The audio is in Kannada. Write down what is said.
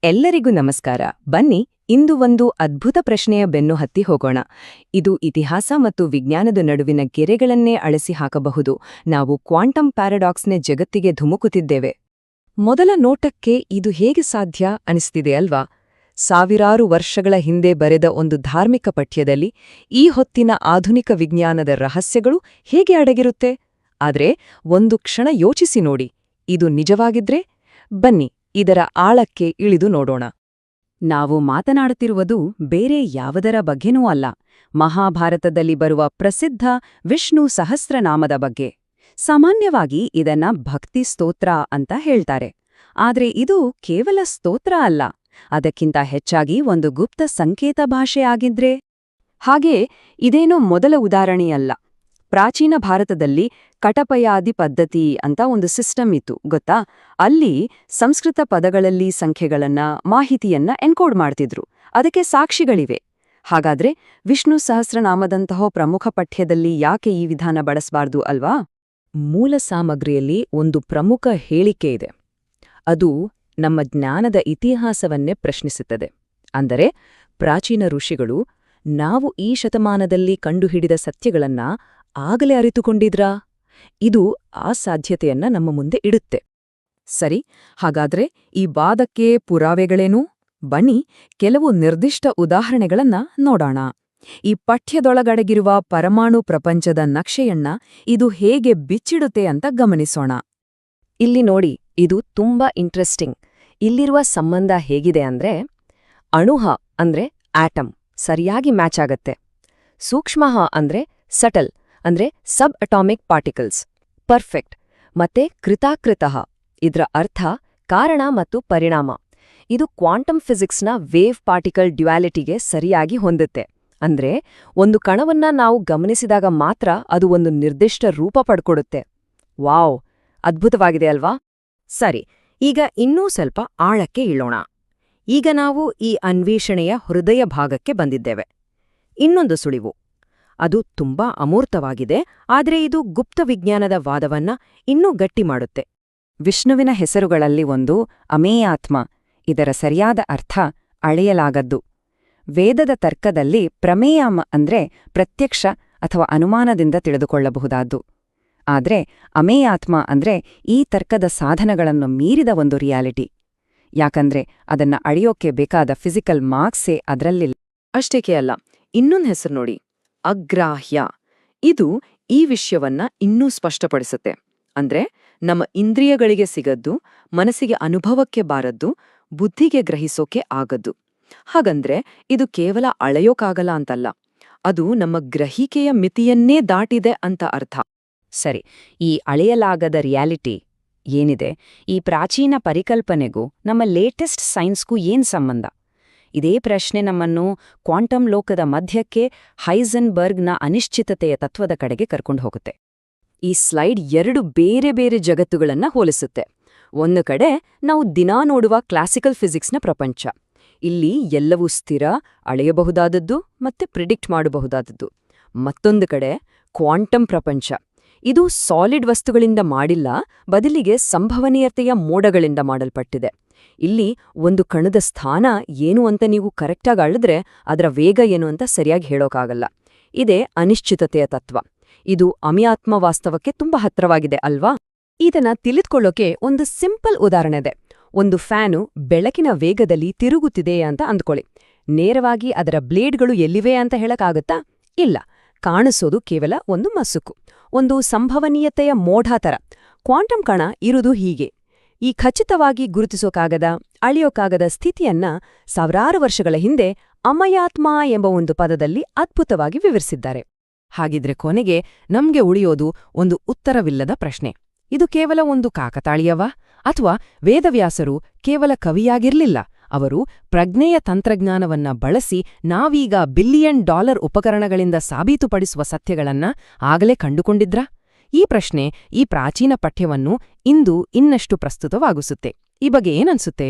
ಎಲ್ಲರಿಗೂ ನಮಸ್ಕಾರ. ಬನ್ನಿ ಇಂದು ಒಂದು ಅದ್ಭುತ ಪ್ರಶ್ನೆಯ ಬೆನ್ನು ಹತ್ತಿ ಹೋಗೋಣ. ಇದು ಇತಿಹಾಸ ಮತ್ತು ವಿಜ್ಞಾನದ ನಡುವಿನ ಗೆರೆಗಳನ್ನೇ ಅಳಿಸಿ ಹಾಕಬಹುದು. ನಾವು ಕ್ವಾಂಟಮ್ ಪ್ಯಾರಡಾಕ್ಸ್ನ ಜಗತ್ತಿಗೆ ಧುಮುಕುತ್ತಿದ್ದೇವೆ. ಮೊದಲ ನೋಟಕ್ಕೆ ಇದು ಹೇಗೆ ಸಾಧ್ಯ ಅನಿಸ್ತಿದೆ ಅಲ್ವಾ? ಸಾವಿರಾರು ವರ್ಷಗಳ ಹಿಂದೆ ಬರೆದ ಒಂದು ಧಾರ್ಮಿಕ ಪಠ್ಯದಲ್ಲಿ ಈ ಹೊತ್ತಿನ ಆಧುನಿಕ ವಿಜ್ಞಾನದ ರಹಸ್ಯಗಳು ಹೇಗೆ ಅಡಗಿರುತ್ತೆ? ಆದ್ರೆ ಒಂದು ಕ್ಷಣ ಯೋಚಿಸಿ ನೋಡಿ, ಇದು ನಿಜವಾಗಿದ್ರೆ? ಬನ್ನಿ ಇದರ ಆಳಕ್ಕೆ ಇಳಿದು ನೋಡೋಣ. ನಾವು ಮಾತನಾಡುತ್ತಿರುವುದು ಬೇರೆ ಯಾವುದರ ಬಗ್ಗೆನೂ ಅಲ್ಲ, ಮಹಾಭಾರತದಲ್ಲಿ ಬರುವ ಪ್ರಸಿದ್ಧ ವಿಷ್ಣು ಸಹಸ್ರನಾಮದ ಬಗ್ಗೆ. ಸಾಮಾನ್ಯವಾಗಿ ಇದನ್ನ ಭಕ್ತಿ ಸ್ತೋತ್ರ ಅಂತ ಹೇಳ್ತಾರೆ. ಆದ್ರೆ ಇದು ಕೇವಲ ಸ್ತೋತ್ರ ಅಲ್ಲ, ಅದಕ್ಕಿಂತ ಹೆಚ್ಚಾಗಿ ಒಂದು ಗುಪ್ತ ಸಂಕೇತ ಭಾಷೆ ಆಗಿದ್ರೆ? ಹಾಗೆ ಇದೇನೋ ಮೊದಲ ಉದಾಹರಣೆಯಲ್ಲ. ಪ್ರಾಚೀನ ಭಾರತದಲ್ಲಿ ಕಟಪಯಾದಿ ಪದ್ಧತಿ ಅಂತ ಒಂದು ಸಿಸ್ಟಮ್ ಇತ್ತು, ಗೊತ್ತಾ? ಅಲ್ಲಿ ಸಂಸ್ಕೃತ ಪದಗಳಲ್ಲಿ ಸಂಖ್ಯೆಗಳನ್ನ, ಮಾಹಿತಿಯನ್ನ ಎನ್ಕೋಡ್ ಮಾಡ್ತಿದ್ರು. ಅದಕ್ಕೆ ಸಾಕ್ಷಿಗಳಿವೆ. ಹಾಗಾದ್ರೆ ವಿಷ್ಣು ಸಹಸ್ರನಾಮದಂತಹ ಪ್ರಮುಖ ಪಠ್ಯದಲ್ಲಿ ಯಾಕೆ ಈ ವಿಧಾನ ಬಳಸಬಾರ್ದು ಅಲ್ವಾ? ಮೂಲ ಸಾಮಗ್ರಿಯಲ್ಲಿ ಒಂದು ಪ್ರಮುಖ ಹೇಳಿಕೆ ಇದೆ. ಅದು ನಮ್ಮ ಜ್ಞಾನದ ಇತಿಹಾಸವನ್ನೇ ಪ್ರಶ್ನಿಸುತ್ತದೆ. ಅಂದರೆ ಪ್ರಾಚೀನ ಋಷಿಗಳು ನಾವು ಈ ಶತಮಾನದಲ್ಲಿ ಕಂಡುಹಿಡಿದ ಸತ್ಯಗಳನ್ನ ಆಗಲೇ ಅರಿತುಕೊಂಡಿದ್ರಾ? ಇದು ಆ ಸಾಧ್ಯತೆಯನ್ನ ನಮ್ಮ ಮುಂದೆ ಇಡುತ್ತೆ. ಸರಿ, ಹಾಗಾದ್ರೆ ಈ ವಾದಕ್ಕೆ ಪುರಾವೆಗಳೇನು? ಬನ್ನಿ ಕೆಲವು ನಿರ್ದಿಷ್ಟ ಉದಾಹರಣೆಗಳನ್ನ ನೋಡೋಣ. ಈ ಪಠ್ಯದೊಳಗಡಗಿರುವ ಪರಮಾಣು ಪ್ರಪಂಚದ ನಕ್ಷೆಯನ್ನ ಇದು ಹೇಗೆ ಬಿಚ್ಚಿಡುತ್ತೆ ಅಂತ ಗಮನಿಸೋಣ. ಇಲ್ಲಿ ನೋಡಿ, ಇದು ತುಂಬಾ ಇಂಟ್ರೆಸ್ಟಿಂಗ್. ಇಲ್ಲಿರುವ ಸಂಬಂಧ ಹೇಗಿದೆ ಅಂದ್ರೆ, ಅಣುಹ ಅಂದ್ರೆ ಆಟಮ್ ಸರಿಯಾಗಿ ಮ್ಯಾಚ್ ಆಗತ್ತೆ. ಸೂಕ್ಷ್ಮಃ ಅಂದ್ರೆ ಸಟಲ್ ಅಂದ್ರೆ ಸಬ್ ಅಟಾಮಿಕ್ ಪಾರ್ಟಿಕಲ್ಸ್ ಪರ್ಫೆಕ್ಟ್. ಮತ್ತೆ ಕೃತಾಕೃತಃ ಇದ್ರ ಅರ್ಥ ಕಾರಣ ಮತ್ತು ಪರಿಣಾಮ. ಇದು ಕ್ವಾಂಟಮ್ ಫಿಸಿಕ್ಸ್ನ ವೇವ್ ಪಾರ್ಟಿಕಲ್ ಡ್ಯುಯಾಲಿಟಿಗೆ ಸರಿಯಾಗಿ ಹೊಂದುತ್ತೆ. ಅಂದ್ರೆ ಒಂದು ಕಣವನ್ನ ನಾವು ಗಮನಿಸಿದಾಗ ಮಾತ್ರ ಅದು ಒಂದು ನಿರ್ದಿಷ್ಟ ರೂಪ ಪಡ್ಕೊಡುತ್ತೆ. ವಾವ್, ಅದ್ಭುತವಾಗಿದೆ ಅಲ್ವಾ? ಸರಿ, ಈಗ ಇನ್ನೂ ಸ್ವಲ್ಪ ಆಳಕ್ಕೆ ಇಳೋಣ. ಈಗ ನಾವು ಈ ಅನ್ವೇಷಣೆಯ ಹೃದಯ ಭಾಗಕ್ಕೆ ಬಂದಿದ್ದೇವೆ. ಇನ್ನೊಂದು ಸುಳಿವು. ಅದು ತುಂಬಾ ಅಮೂರ್ತವಾಗಿದೆ, ಆದ್ರೆ ಇದು ಗುಪ್ತ ವಿಜ್ಞಾನದ ವಾದವನ್ನ ಇನ್ನೂ ಗಟ್ಟಿ ಮಾಡುತ್ತೆ. ವಿಷ್ಣುವಿನ ಹೆಸರುಗಳಲ್ಲಿ ಒಂದು ಅಮೇಯಾತ್ಮ. ಇದರ ಸರಿಯಾದ ಅರ್ಥ ಅಳೆಯಲಾಗದ್ದು. ವೇದದ ತರ್ಕದಲ್ಲಿ ಪ್ರಮೇಯಂ ಅಂದ್ರೆ ಪ್ರತ್ಯಕ್ಷ ಅಥವಾ ಅನುಮಾನದಿಂದ ತಿಳಿದುಕೊಳ್ಳಬಹುದಾದ್ದು. ಆದ್ರೆ ಅಮೇಯಾತ್ಮ ಅಂದ್ರೆ ಈ ತರ್ಕದ ಸಾಧನಗಳನ್ನು ಮೀರಿದ ಒಂದು ರಿಯಾಲಿಟಿ. ಯಾಕಂದ್ರೆ ಅದನ್ನ ಅಳೆಯೋಕೆ ಬೇಕಾದ ಫಿಸಿಕಲ್ ಮಾರ್ಕ್ಸೇ ಅದರಲ್ಲಿಲ್ಲ. ಅಷ್ಟೇಕೆ ಅಲ್ಲ, ಇನ್ನೊಂದು ಹೆಸರು ನೋಡಿ, ಅಗ್ರಾಹ್ಯ. ಇದು ಈ ವಿಷಯವನ್ನ ಇನ್ನೂ ಸ್ಪಷ್ಟಪಡಿಸುತ್ತೆ. ಅಂದ್ರೆ ನಮ್ಮ ಇಂದ್ರಿಯಗಳಿಗೆ ಸಿಗದ್ದು, ಮನಸ್ಸಿಗೆ ಅನುಭವಕ್ಕೆ ಬಾರದ್ದು, ಬುದ್ಧಿಗೆ ಗ್ರಹಿಸೋಕೆ ಆಗದ್ದು. ಹಾಗಂದ್ರೆ ಇದು ಕೇವಲ ಅಳೆಯೋಕಾಗಲ್ಲ ಅಂತಲ್ಲ, ಅದು ನಮ್ಮ ಗ್ರಹಿಕೆಯ ಮಿತಿಯನ್ನೇ ದಾಟಿದೆ ಅಂತ ಅರ್ಥ. ಸರಿ, ಈ ಅಳೆಯಲಾಗದ ರಿಯಾಲಿಟಿ ಏನಿದೆ, ಈ ಪ್ರಾಚೀನ ಪರಿಕಲ್ಪನೆಗೂ ನಮ್ಮ ಲೇಟೆಸ್ಟ್ ಸೈನ್ಸ್ಗೂ ಏನ್ ಸಂಬಂಧ? ಇದೇ ಪ್ರಶ್ನೆ ನಮ್ಮನ್ನು ಕ್ವಾಂಟಮ್ ಲೋಕದ ಮಧ್ಯಕ್ಕೆ, ಹೈಸೆನ್ಬರ್ಗ್ನ ಅನಿಶ್ಚಿತತೆಯ ತತ್ವದ ಕಡೆಗೆ ಕರ್ಕೊಂಡು ಹೋಗುತ್ತೆ. ಈ ಸ್ಲೈಡ್ ಎರಡು ಬೇರೆ ಬೇರೆ ಜಗತ್ತುಗಳನ್ನ ಹೋಲಿಸುತ್ತೆ. ಒಂದು ಕಡೆ ನಾವು ದಿನಾ ನೋಡುವ ಕ್ಲಾಸಿಕಲ್ ಫಿಸಿಕ್ಸ್ನ ಪ್ರಪಂಚ. ಇಲ್ಲಿ ಎಲ್ಲವೂ ಸ್ಥಿರ, ಅಳೆಯಬಹುದಾದದ್ದು ಮತ್ತೆ ಪ್ರಿಡಿಕ್ಟ್ ಮಾಡಬಹುದಾದದ್ದು. ಮತ್ತೊಂದು ಕಡೆ ಕ್ವಾಂಟಮ್ ಪ್ರಪಂಚ. ಇದು ಸಾಲಿಡ್ ವಸ್ತುಗಳಿಂದ ಮಾಡಿಲ್ಲ, ಬದಲಿಗೆ ಸಂಭವನೀಯತೆಯ ಮೋಡಗಳಿಂದ ಮಾಡಲ್ಪಟ್ಟಿದೆ. ಇಲ್ಲಿ ಒಂದು ಕಣದ ಸ್ಥಾನ ಏನು ಅಂತ ನೀವು ಕರೆಕ್ಟಾಗಿ ಅಳಿದ್ರೆ ಅದರ ವೇಗ ಏನು ಅಂತ ಸರಿಯಾಗಿ ಹೇಳೋಕ್ಕಾಗಲ್ಲ. ಇದೇ ಅನಿಶ್ಚಿತತೆಯ ತತ್ವ. ಇದು ಅಮಿಯಾತ್ಮ ವಾಸ್ತವಕ್ಕೆ ತುಂಬಾ ಹತ್ರವಾಗಿದೆ ಅಲ್ವಾ? ಇದನ್ನ ತಿಳಿದುಕೊಳ್ಳೋಕೆ ಒಂದು ಸಿಂಪಲ್ ಉದಾಹರಣೆ ಇದೆ. ಒಂದು ಫ್ಯಾನು ಬೆಳಕಿನ ವೇಗದಲ್ಲಿ ತಿರುಗುತ್ತಿದೆ ಅಂತ ಅಂದ್ಕೊಳ್ಳಿ. ನೇರವಾಗಿ ಅದರ ಬ್ಲೇಡ್ಗಳು ಎಲ್ಲಿವೆ ಅಂತ ಹೇಳಕ್ಕಾಗತ್ತಾ? ಇಲ್ಲ. ಕಾಣಿಸೋದು ಕೇವಲ ಒಂದು ಮಸುಕು, ಒಂದು ಸಂಭವನೀಯತೆಯ ಮೋಢ ಥರ. ಕ್ವಾಂಟಮ್ ಕಣ ಇರುವುದು ಹೀಗೆ. ಈ ಖಚಿತವಾಗಿ ಗುರುತಿಸೋಕಾಗದ, ಅಳಿಯೋಕಾಗದ ಸ್ಥಿತಿಯನ್ನ ಸಾವಿರಾರು ವರ್ಷಗಳ ಹಿಂದೆ ಅಮಯಾತ್ಮ ಎಂಬ ಒಂದು ಪದದಲ್ಲಿ ಅದ್ಭುತವಾಗಿ ವಿವರಿಸಿದ್ದಾರೆ. ಹಾಗಿದ್ರೆ ಕೊನೆಗೆ ನಮ್ಗೆ ಉಳಿಯೋದು ಒಂದು ಉತ್ತರವಿಲ್ಲದ ಪ್ರಶ್ನೆ. ಇದು ಕೇವಲ ಒಂದು ಕಾಕತಾಳೀಯವಾ? ಅಥವಾ ವೇದವ್ಯಾಸರು ಕೇವಲ ಕವಿಯಾಗಿರ್ಲಿಲ್ಲ, ಅವರು ಪ್ರಜ್ಞೆಯ ತಂತ್ರಜ್ಞಾನವನ್ನ ಬಳಸಿ ನಾವೀಗ $1 ಬಿಲಿಯನ್ ಉಪಕರಣಗಳಿಂದ ಸಾಬೀತುಪಡಿಸುವ ಸತ್ಯಗಳನ್ನ ಆಗಲೇ ಕಂಡುಕೊಂಡಿದ್ರಾ? ಈ ಪ್ರಶ್ನೆ ಈ ಪ್ರಾಚೀನ ಪಠ್ಯವನ್ನು ಇಂದು ಇನ್ನಷ್ಟು ಪ್ರಸ್ತುತವಾಗಿಸುತ್ತೆ. ಈ ಬಗ್ಗೆ ಏನನ್ಸುತ್ತೆ?